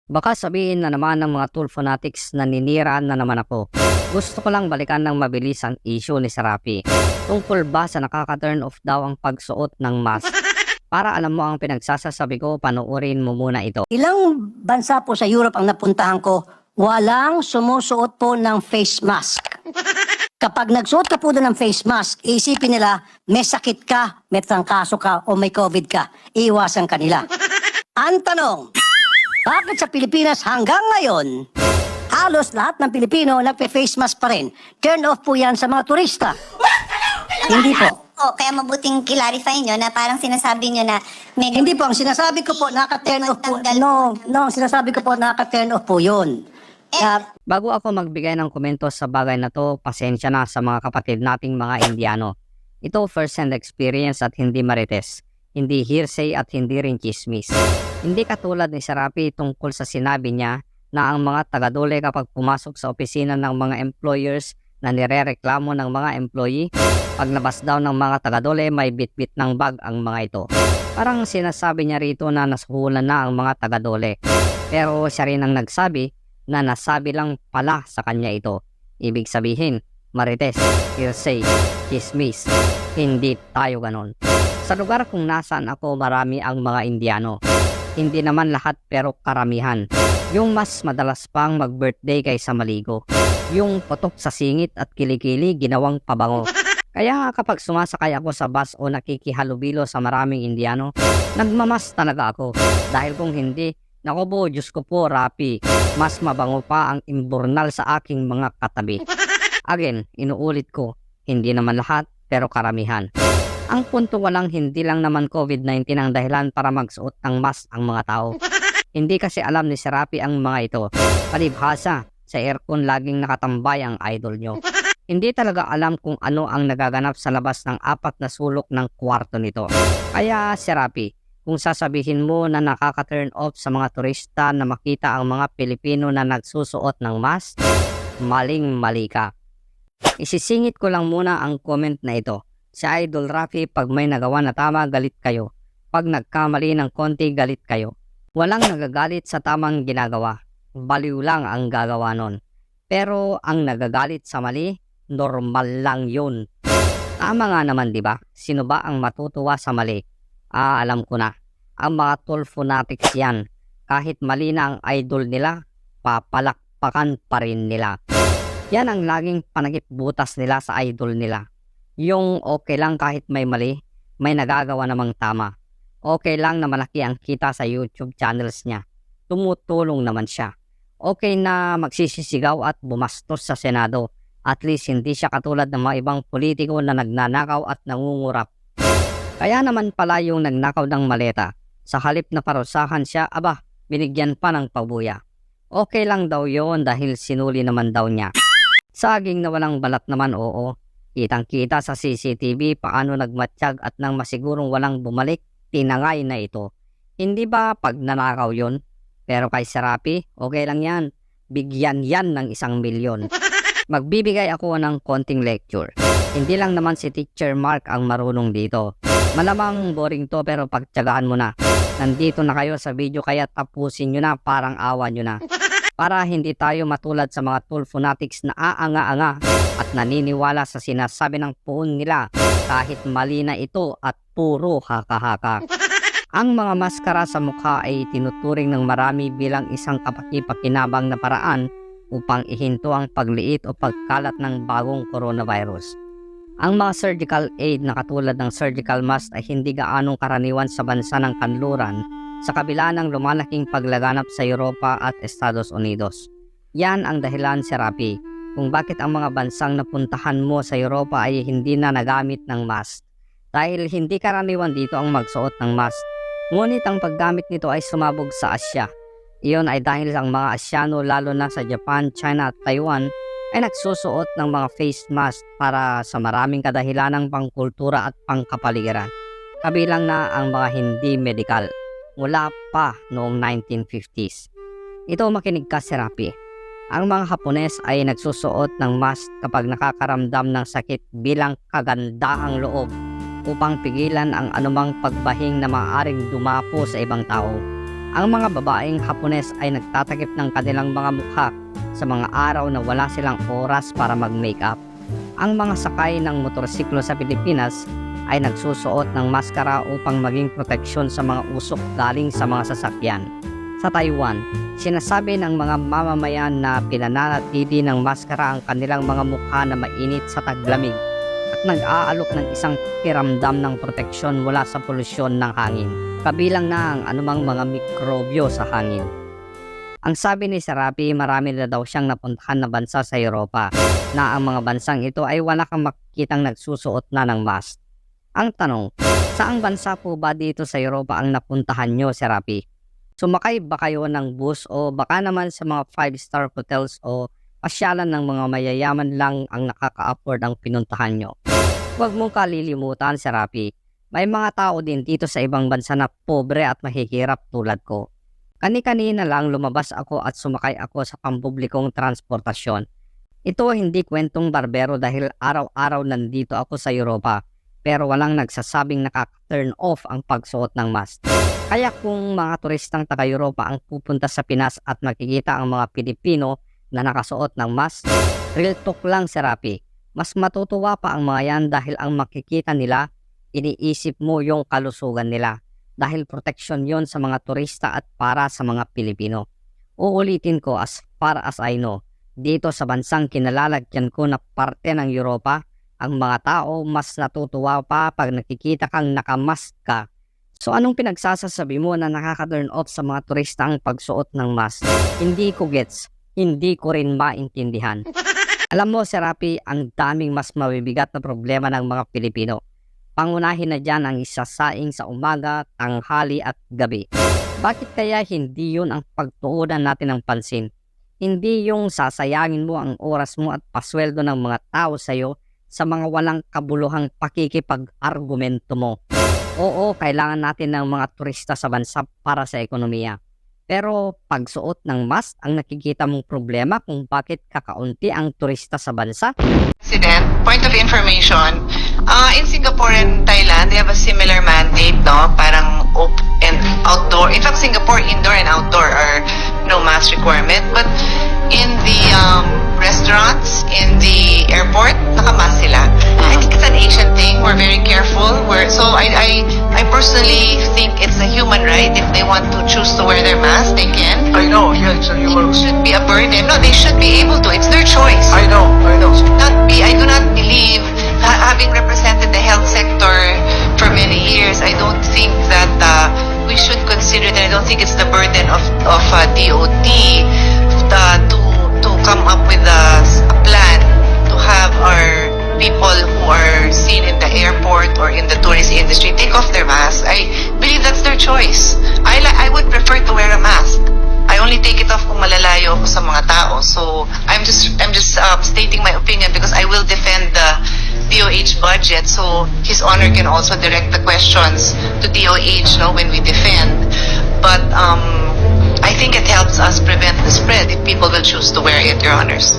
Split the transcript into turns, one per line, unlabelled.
Baka sabihin na naman ng mga tool fanatics na niniraan na naman ako. Gusto ko lang balikan ng mabilis ang issue ni Serapi. Tungkol ba sa nakaka-turn off daw ang pagsuot ng mask? Para alam mo ang pinagsasasabi ko, panoorin mo muna ito.
Ilang bansa po sa Europe ang napuntahan ko, walang sumusuot po ng face mask. Kapag nagsuot ka po doon ng face mask, isipin nila may sakit ka, may trangkaso ka o may COVID ka. Iiwasan ka nila. Ang tanong, bakit sa Pilipinas hanggang ngayon, halos lahat ng Pilipino nagpe-face mask pa rin? Turn off po yan sa mga turista. Hindi po.
Kaya mabuting clarify nyo na parang sinasabi nyo na may
Hindi po, ang sinasabi ko po, nakaka-turn off po. No, ang sinasabi ko po, nakaka-turn off po yun.
Bago ako magbigay ng komento sa bagay na to, pasensya na sa mga kapatid nating mga Indiano. Ito first-hand experience at hindi marites. Hindi hearsay at hindi rin chismis. Hindi katulad ni Serapi tungkol sa sinabi niya na ang mga taga-dole kapag pumasok sa opisina ng mga employers na nirereklamo ng mga employee, paglabas daw ng mga taga-dole may bitbit ng bag ang mga ito. Parang sinasabi niya rito na nasuhulan na ang mga taga-dole. Pero siya rin ang nagsabi na nasabi lang pala sa kanya ito. Ibig sabihin, marites, hearsay, chismis. Hindi tayo ganon. Sa lugar kung nasaan ako, marami ang mga Indiano. Hindi naman lahat pero karamihan. Yung mas madalas pang mag-birthday kaysa maligo. Yung potok sa singit at kilikili ginawang pabango. Kaya kapag sumasakay ako sa bus o nakikihalubilo sa maraming Indiano, nagmamas talaga ako. Dahil kung hindi, naku po, Diyos ko po, Rapi, mas mabango pa ang imburnal sa aking mga katabi. Again, inuulit ko, hindi naman lahat pero karamihan. Ang punto walang hindi lang naman COVID-19 ang dahilan para magsuot ng mask ang mga tao. Hindi kasi alam ni Serapi ang mga ito. Palibhasa, sa aircon laging nakatambay ang idol nyo. Hindi talaga alam kung ano ang nagaganap sa labas ng 4 na sulok ng kwarto nito. Kaya Serapi, kung sasabihin mo na nakaka-turn off sa mga turista na makita ang mga Pilipino na nagsusuot ng mask, maling-mali ka. Isisingit ko lang muna ang comment na ito. Si Idol Rafi, pag may nagawa na tama, galit kayo. Pag nagkamali ng konti, galit kayo. Walang nagagalit sa tamang ginagawa. Baliw lang ang gagawa nun. Pero ang nagagalit sa mali, normal lang yun. Tama nga naman, di ba? Sino ba ang matutuwa sa mali? Alam ko na. Ang mga tool fanatics yan. Kahit mali na ang idol nila, papalakpakan pa rin nila. Yan ang laging panagip-butas nila sa idol nila. Yung okay lang kahit may mali, may nagagawa namang tama. Okay lang na malaki ang kita sa YouTube channels niya. Tumutulong naman siya. Okay na magsisisigaw at bumastos sa Senado. At least hindi siya katulad ng mga ibang politiko na nagnanakaw at nangungurap. Kaya naman pala yung nagnakaw ng maleta. Sa halip na parusahan siya, binigyan pa ng pabuya. Okay lang daw yon dahil sinuli naman daw niya. Saging na walang balat naman, oo. Kitang-kita sa CCTV paano nagmatsyag at nang masigurong walang bumalik, tinangay na ito. Hindi ba pag nanakaw yon? Pero kay Serapi, okay lang yan. Bigyan yan ng 1 milyon. Magbibigay ako ng konting lecture. Hindi lang naman si Teacher Mark ang marunong dito. Malamang boring to pero pagtyagaan mo na. Nandito na kayo sa video kaya tapusin nyo na, parang awa nyo na. Para hindi tayo matulad sa mga tool fanatics na aanga-anga at naniniwala sa sinasabi ng puon nila kahit mali na ito at puro haka-haka. Ang mga maskara sa mukha ay tinuturing ng marami bilang isang kapaki-pakinabang na paraan upang ihinto ang pagliit o pagkalat ng bagong coronavirus. Ang mga surgical aid na katulad ng surgical mask ay hindi gaanong karaniwan sa bansa ng kanluran sa kabila ng lumalaking paglaganap sa Europa at Estados Unidos. Yan ang dahilan, Serapi, kung bakit ang mga bansang napuntahan mo sa Europa ay hindi na nagamit ng mask. Dahil hindi karaniwan dito ang magsuot ng mask. Ngunit ang paggamit nito ay sumabog sa Asya. Iyon ay dahil ang mga Asyano lalo na sa Japan, China at Taiwan ay nagsusuot ng mga face mask para sa maraming kadahilanang pangkultura at pangkapaligiran. Kabilang na ang mga hindi medikal. Mula pa noong 1950s. Ito makinig ka, Serapi. Ang mga Hapones ay nagsusuot ng mask kapag nakakaramdam ng sakit bilang kagandahang loob upang pigilan ang anumang pagbahing na maaaring dumapo sa ibang tao. Ang mga babaeng Hapones ay nagtatakip ng kanilang mga mukha sa mga araw na wala silang oras para mag-makeup. Ang mga sakay ng motorsiklo sa Pilipinas ay nagsusuot ng maskara upang maging proteksyon sa mga usok galing sa mga sasakyan. Sa Taiwan, sinasabi ng mga mamamayan na pinananatili ng maskara ang kanilang mga mukha na mainit sa taglamig at nag-aalok ng isang kiramdam ng proteksyon mula sa polusyon ng hangin, kabilang na ang anumang mga mikrobyo sa hangin. Ang sabi ni Serapi, marami na daw siyang napuntahan na bansa sa Europa na ang mga bansang ito ay wala kang makikitang nagsusuot na ng mask. Ang tanong, saang bansa po ba dito sa Europa ang napuntahan nyo, Serapi? Sumakay ba kayo ng bus o baka naman sa mga 5-star hotels o pasyalan ng mga mayayaman lang ang nakaka-afford ang pinuntahan nyo? Huwag mong kalilimutan, Serapi. May mga tao din dito sa ibang bansa na pobre at mahihirap tulad ko. Kani-kanina lang lumabas ako at sumakay ako sa pampublikong transportasyon. Ito hindi kwentong barbero dahil araw-araw nandito ako sa Europa pero walang nagsasabing nakaka-turn off ang pagsuot ng mask. Kaya kung mga turistang taga-Europa ang pupunta sa Pinas at makikita ang mga Pilipino na nakasuot ng mask, real talk lang, Serapi. Mas matutuwa pa ang mga yan dahil ang makikita nila, iniisip mo yung kalusugan nila. Dahil proteksyon yon sa mga turista at para sa mga Pilipino. Uulitin ko, as far as I know, dito sa bansang kinalalagyan ko na parte ng Europa, ang mga tao mas natutuwa pa pag nakikita kang nakamask ka. So anong pinagsasasabi mo na nakaka-turn off sa mga turista ang pagsuot ng mask? Hindi ko gets, hindi ko rin maintindihan. Alam mo, Serapi, ang daming mas mabibigat na problema ng mga Pilipino. Pangunahin na dyan ang isasaing sa umaga, tanghali at gabi. Bakit kaya hindi yun ang pagtuunan natin ng pansin? Hindi yung sasayangin mo ang oras mo at pasweldo ng mga tao sa'yo sa mga walang kabuluhang pakikipag-argumento mo. Oo, kailangan natin ng mga turista sa bansa para sa ekonomiya. Pero pagsuot ng mask ang nakikita mong problema kung bakit kakaunti ang turista sa bansa?
President, point of information, in Singapore and Thailand, they have a similar mandate, no? Parang and outdoor. In fact, Singapore, indoor and outdoor are no mask requirement. But in the restaurants, in the airport, nakamask sila. I think it's an Asian thing. We're very careful. I personally think it's a human right. If they want to choose to wear their mask, they can.
I know, yeah, it's a human.
It should be a burden. No, they should be able to. It's their choice.
I know.
I do not believe, having represented the health sector for many years, I don't think that we should consider that. I don't think it's the burden of DOT to come up with a plan to have our people who are seen in the airport or in the tourist industry take off their mask. I believe that's their choice. I would prefer to wear a mask. I only take it off kung malalayo ako sa mga tao. So I'm just stating my opinion because I will defend the DOH budget. So His Honor can also direct the questions to DOH, no, when we defend. But I think it helps us prevent the spread if people will choose to wear it, Your Honors.